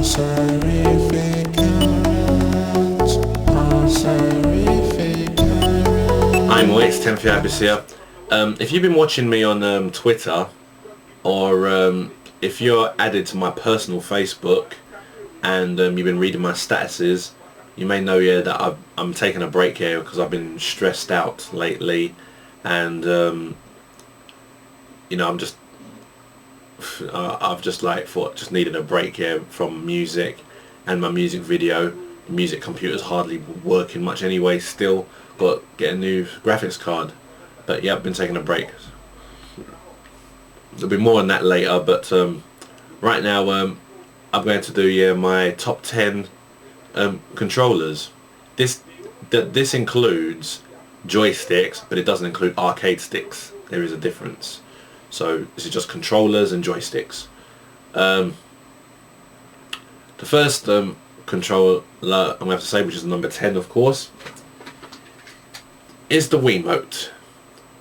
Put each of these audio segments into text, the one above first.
I'm Waits, TEMPHUiBIS here. If you've been watching me on Twitter, or if you're added to my personal Facebook and you've been reading my statuses, you may know that I'm taking a break here because I've been stressed out lately, and you know, I've just like thought just needed a break here from music and my music video. The music computer's hardly working much anyway. Still got to get a new graphics card, but yeah, I've been taking a break. There'll be more on that later, but right now I'm going to do my top 10 controllers. This includes joysticks, but it doesn't include arcade sticks. There is a difference. So this is just controllers and joysticks. The first controller I'm going to have to say, which is number 10 of course, is the Wiimote.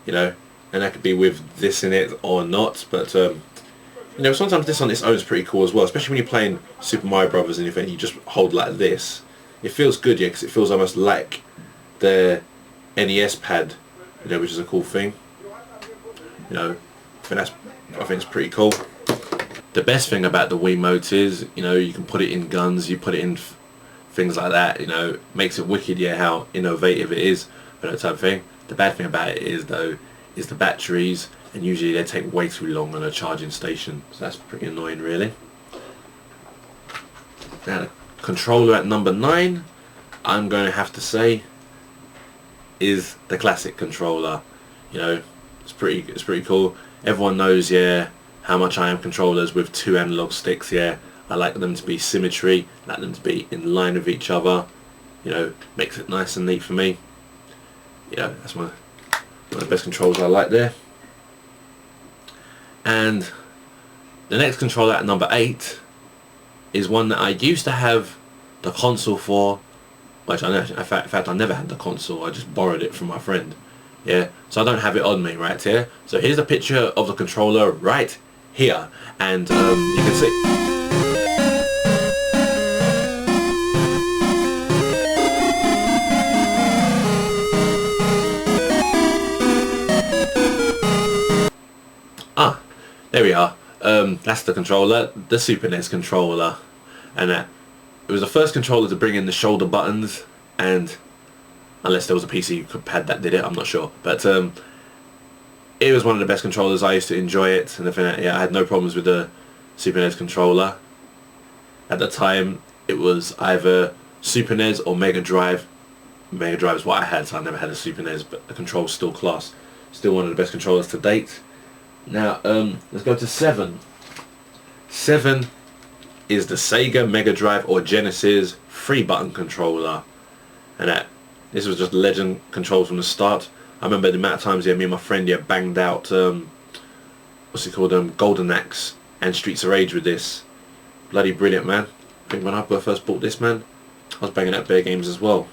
You know, and that could be with this in it or not, but you know, sometimes this on its own is pretty cool as well, especially when you're playing Super Mario Brothers and you just hold like this. It feels good, yeah, because it feels almost like the NES Pad, you know, which is a cool thing. You know, I think it's pretty cool. The best thing about the Wiimote is, you know, you can put it in guns, you put it in things like that. You know, makes it wicked, yeah, how innovative it is for that type of thing. The bad thing about it is though, is the batteries, and usually they take way too long on a charging station, so that's pretty annoying really. Now the controller at number 9, I'm going to have to say, is the classic controller. You know, it's pretty cool. Everyone knows, yeah, how much I am controllers with 2 analog sticks. Yeah, I like them to be symmetry, I like them to be in line with each other. You know, makes it nice and neat for me. You know, that's one of the best controls I like there. And the next controller at number 8 is one that I used to have the console for, which I know, in fact I never had the console, I just borrowed it from my friend. Yeah, so I don't have it on me right here. So here's a picture of the controller right here, and you can see. There we are. That's the controller, the Super NES controller, and it was the first controller to bring in the shoulder buttons, and unless there was a PC pad that did it, I'm not sure, but it was one of the best controllers. I used to enjoy it, and yeah, I had no problems with the Super NES controller. At the time, it was either Super NES or Mega Drive. Mega Drive is what I had, so I never had a Super NES, but the control's still class. Still one of the best controllers to date. Now, let's go to 7. 7 is the Sega Mega Drive or Genesis 3-button controller, and this was just legend controls from the start. I remember the amount of times, yeah, me and my friend, yeah, banged out what's it called, Golden Axe and Streets of Rage with this. Bloody brilliant, man. I think when I first bought this, man, I was banging out bear games as well.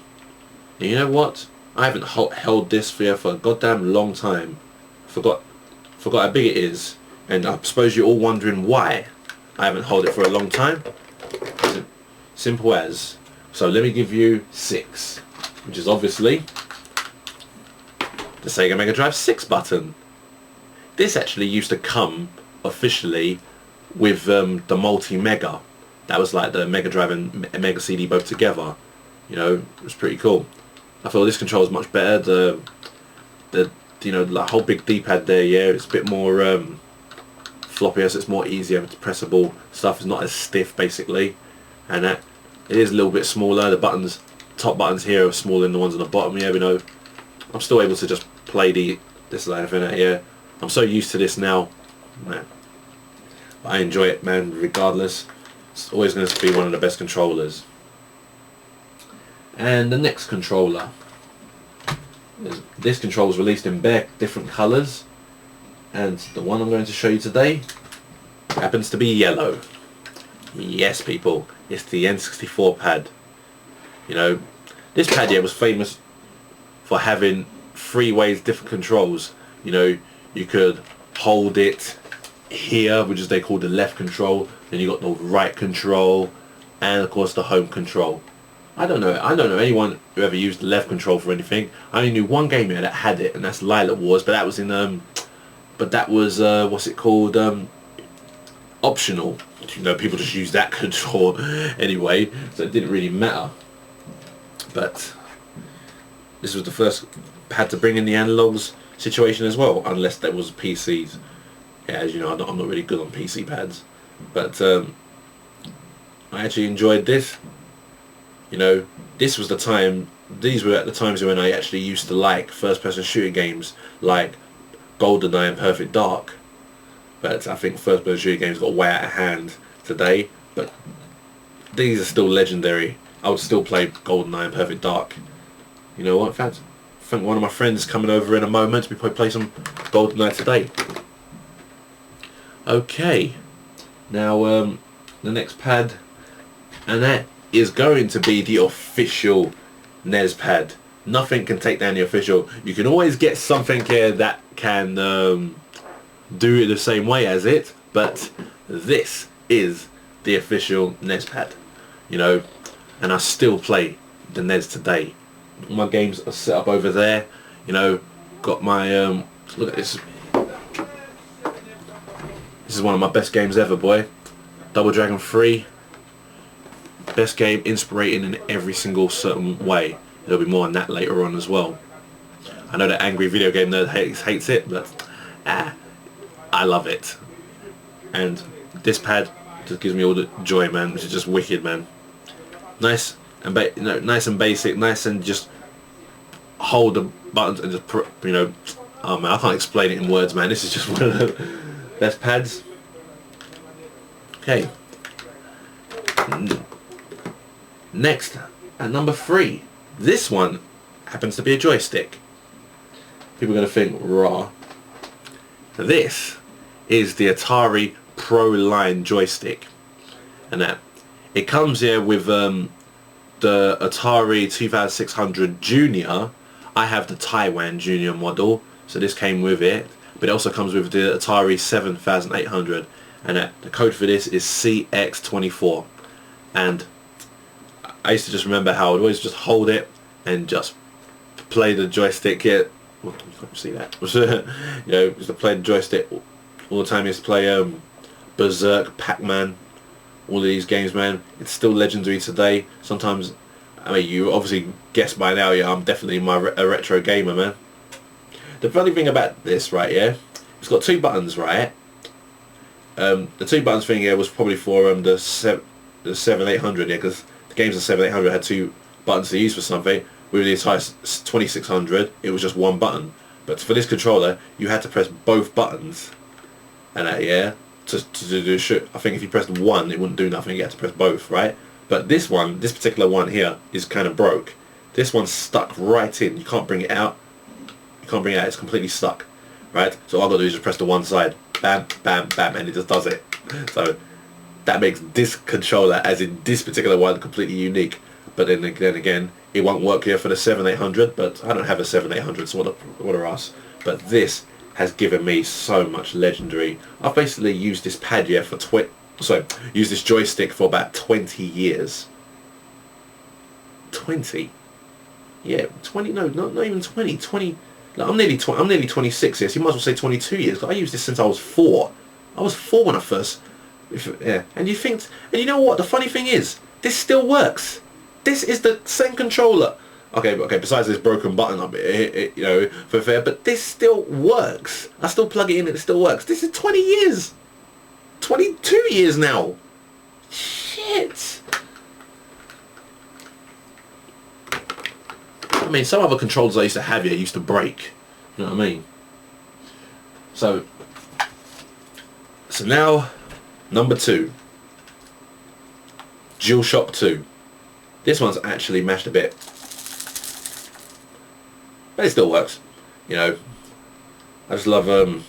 And you know what? I haven't held this for a goddamn long time. Forgot how big it is, and I suppose you're all wondering why I haven't held it for a long time. Simple as. So let me give you 6, which is obviously the Sega Mega Drive 6-button. This actually used to come officially with the Multi-Mega. That was like the Mega Drive and Mega CD both together. You know, it was pretty cool. I feel this controller is much better. The you know, the whole big D-pad there, yeah, it's a bit more floppier, so it's more easier pressable stuff. It's not as stiff basically, and it is a little bit smaller. The buttons, top buttons here, are smaller than the ones on the bottom. Yeah, you know, I'm still able to just play this like that. Yeah, I'm so used to this now, man. But I enjoy it, man. Regardless, it's always going to be one of the best controllers. And the next controller. This controller was released in different colours, and the one I'm going to show you today happens to be yellow. Yes, people, it's the N64 Pad. You know, this pad here was famous for having 3 ways different controls. You know, you could hold it here, which is they call the left control, then you got the right control, and of course the home control. I don't know anyone who ever used the left control for anything. I only knew one game here that had it, and that's Lilac Wars, but that was in what's it called, optional. You know, people just use that control anyway, so it didn't really matter. But this was the first pad to bring in the analogs situation as well, unless there was PCs. Yeah, as you know, I'm not really good on PC pads, but I actually enjoyed this. You know, this was the time. These were at the times when I actually used to like first-person shooting games like GoldenEye and Perfect Dark. But I think first-person shooting games got way out of hand today. But these are still legendary. I would still play GoldenEye and Perfect Dark. You know what? In fact, I think one of my friends is coming over in a moment. We probably play some GoldenEye today. Okay. Now the next pad, and that is going to be the official NES Pad. Nothing can take down the official. You can always get something here that can do it the same way as it, but this is the official NES Pad. You know, and I still play the NES today. My games are set up over there. You know, got my look at this. This is one of my best games ever, boy. Double Dragon 3. Best game, inspirating in every single certain way. There'll be more on that later on as well. I know that angry video game nerd hates it, but I love it. And this pad just gives me all the joy, man. It's just wicked, man. Nice and nice and basic, nice and just hold the buttons and just you know. Oh man, I can't explain it in words, man. This is just one of the best pads. Okay. Next, at number 3, this one happens to be a joystick. People are going to think, raw. This is the Atari Pro Line joystick, and that it comes here with the Atari 2600 Junior. I have the Taiwan Junior model, so this came with it, but it also comes with the Atari 7800, and the code for this is CX24. And I used to just remember how I'd always just hold it and just play the joystick here. Well, you can't see that. You know, just to play the joystick all the time. I used to play Berserk, Pac-Man, all of these games, man. It's still legendary today. Sometimes, I mean, you obviously guessed by now, yeah, I'm definitely a retro gamer, man. The funny thing about this, right, yeah, it's got 2 buttons, right? The 2 buttons thing here was probably for the 7800, yeah, because the games of 7800 had 2 buttons to use for something. With the entire 2600, it was just 1 button. But for this controller, you had to press both buttons, and yeah, to do shit. I think if you pressed 1, it wouldn't do nothing. You had to press both, right? But this particular one here, is kind of broke. This one's stuck right in. You can't bring it out. You can't bring it out. It's completely stuck, right? So all I've got to do is just press the one side, bam, bam, bam, and it just does it. So that makes this controller, as in this particular one, completely unique. But then again, it won't work here for the 7800, but I don't have a 7800, so what a ass. But this has given me so much legendary. I've basically used this pad here for used this joystick for about 20 years. 20? Yeah, 20, no, not even 20, 20, no, I'm nearly 26 here, so you might as well say 22 years. I used this since I was 4. I was 4 when I first, yeah, and you know what, the funny thing is, this still works. This is the same controller. Okay, besides this broken button up, you know, for fair, but this still works. I still plug it in and it still works. This is 20 years. 22 years now. Shit. I mean, some other controllers I used to have here used to break. You know what I mean? So now, number 2. Dualshock 2. This one's actually mashed a bit, but it still works. You know, I just love. I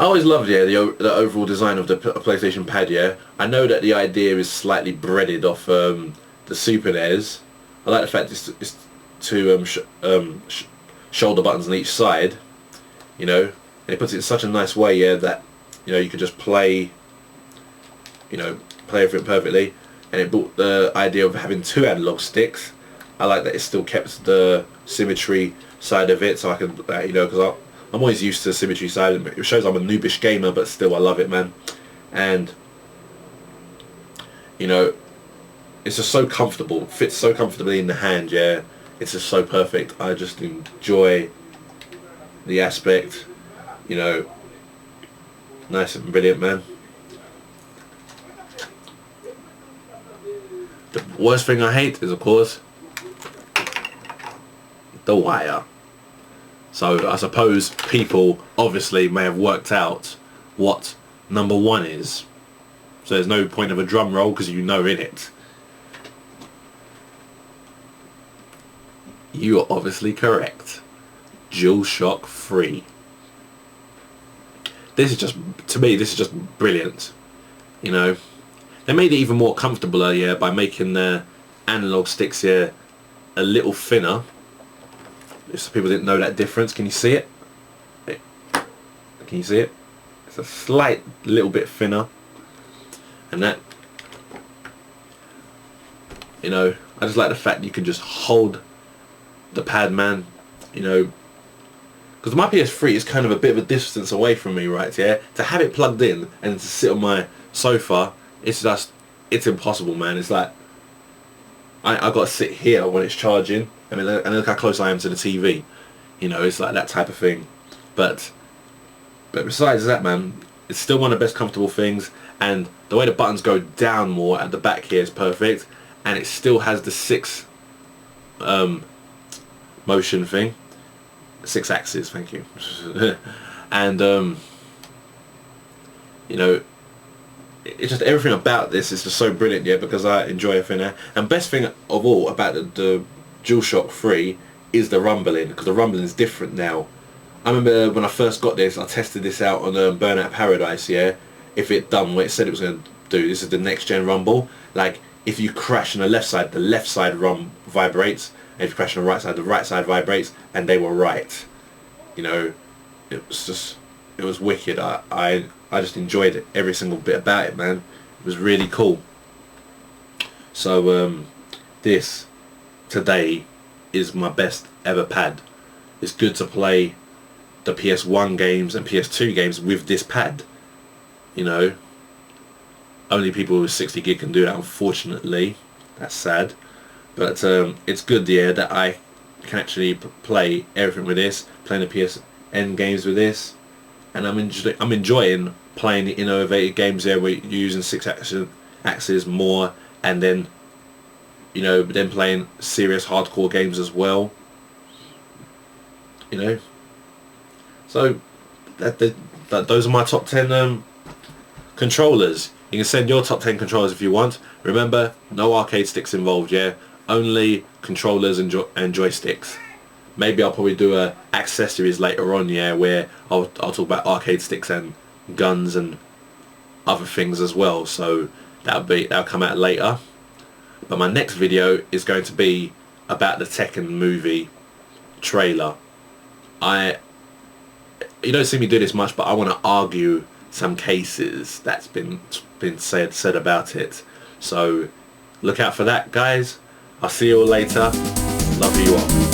always loved, yeah, the overall design of the PlayStation Pad. Yeah, I know that the idea is slightly breaded off the Super NES. I like the fact it's 2 shoulder buttons on each side. You know, and it puts it in such a nice way, yeah, that you know you could just play. You know, play everything perfectly, and it brought the idea of having 2 analog sticks. I like that it still kept the symmetry side of it, so I can, you know, because I'm always used to the symmetry side. It shows I'm a noobish gamer, but still I love it, man. And you know, it's just so comfortable. It fits so comfortably in the hand, yeah. It's just so perfect. I just enjoy the aspect, you know. Nice and brilliant, man. The worst thing I hate is, of course, the wire. So I suppose people obviously may have worked out what number 1 is. So there's no point of a drum roll because you know in it. You are obviously correct. Dualshock 3. This is just, to me, this is just brilliant. You know, they made it even more comfortable, yeah, by making the analog sticks here a little thinner. If some people didn't know that difference, can you see it? Can you see it? It's a slight little bit thinner. And that, you know, I just like the fact you can just hold the pad, man, you know, because my PS3 is kind of a bit of a distance away from me, right, yeah? To have it plugged in and to sit on my sofa, it's just, it's impossible, man. It's like, I got to sit here when it's charging, and look how close I am to the TV. You know, it's like that type of thing. But besides that, man, it's still one of the best comfortable things, and the way the buttons go down more at the back here is perfect, and it still has the 6 motion thing. 6 axis, thank you. And you know, it's just everything about this is just so brilliant, yeah, because I enjoy everything. And best thing of all about the DualShock 3 is the rumbling, because the rumbling is different now. I remember when I first got this, I tested this out on Burnout Paradise, yeah. If it done what it said it was going to do, this is the next gen rumble. Like, if you crash on the left side vibrates, and if you crash on the right side vibrates, and they were right. You know, it was wicked. I just enjoyed it, every single bit about it, man. It was really cool. So this today is my best ever pad. It's good to play the PS1 games and PS2 games with this pad. You know, only people with 60 gig can do that, unfortunately. That's sad. But it's good, yeah, that I can actually play everything with this, playing the PSN games with this, and I'm enjoying playing the innovative games there where you're using 6 axes more, and then, you know, then playing serious hardcore games as well. You know, so those are my top 10 controllers. You can send your top 10 controllers if you want. Remember, no arcade sticks involved, yeah. Only controllers and joysticks. Maybe I'll probably do accessories later on, yeah, where I'll talk about arcade sticks and guns and other things as well. So that'll come out later. But my next video is going to be about the Tekken movie trailer. You don't see me do this much, but I want to argue some cases that's been said about it. So look out for that, guys. I'll see you all later. Love you all.